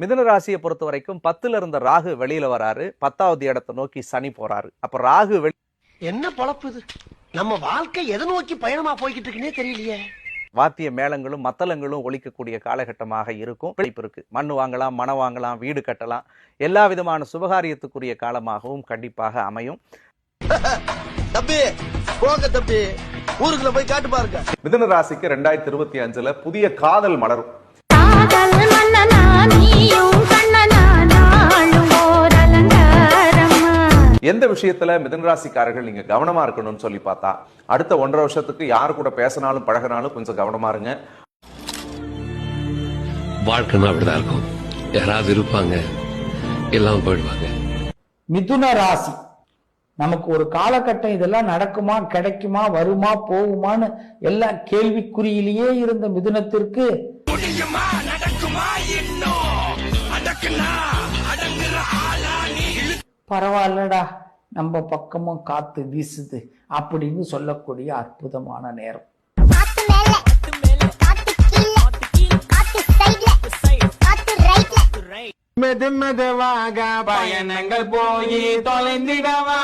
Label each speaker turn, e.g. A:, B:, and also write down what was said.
A: மிதுன ராசியை பொறுத்த வரைக்கும் 10ல இருந்த ராகு வெளியில வராரு, 10வது இடத்தை நோக்கி சனி போறாரு. அப்ப ராகு
B: என்ன பொழப்பு இது? நம்ம வாழ்க்கை எதை நோக்கி பயணமா போய்கிட்டு இருக்குன்னே தெரியலையே.
A: வாத்திய மேளங்களும் மத்தளங்களும் ஒலிக்கக்கூடிய காலகட்டமாக இருக்கும். பிழைப்பு இருக்கு. மண்ணு வாங்கலாம், மனம் வாங்கலாம், வீடு கட்டலாம், எல்லா விதமான சுபகாரியத்துக்குரிய காலமாகவும் கண்டிப்பாக அமையும்.
C: தம்பி போங்க தம்பி, ஊருக்குள்ள போய் காட்டு பாருங்க.
D: மிதுன ராசிக்கு 2025ல புதிய காதல் மலரும். எந்த விஷயத்துல மிதுன ராசிக்காரர்கள் நீங்க கவனமா இருக்கணும்னு சொல்லி பார்த்தா, அடுத்த 1.5 வருஷத்துக்கு யாரு கூட பேசினாலும் பழகினாலும் கொஞ்சம் கவனமா இருங்க.
E: வாழ்க்கைன்னா அப்படிதான் இருக்கும். யாராவது இருப்பாங்க, எல்லாம் போயிடுவாங்க.
F: மிதுன ராசி நமக்கு ஒரு காலகட்டம் இதெல்லாம் நடக்குமா, கிடைக்குமா, வருமா, போகுமான்னு எல்லாம் கேள்விக்குறியிலேயே இருந்த மிதுனத்திற்கு பரவாயில்லடா நம்ம பக்கமும் காத்து வீசுது அப்படின்னு சொல்லக்கூடிய அற்புதமான நேரம்.
G: மெதுமெதுவாக பயணங்கள் போய் தொலைந்திடவா.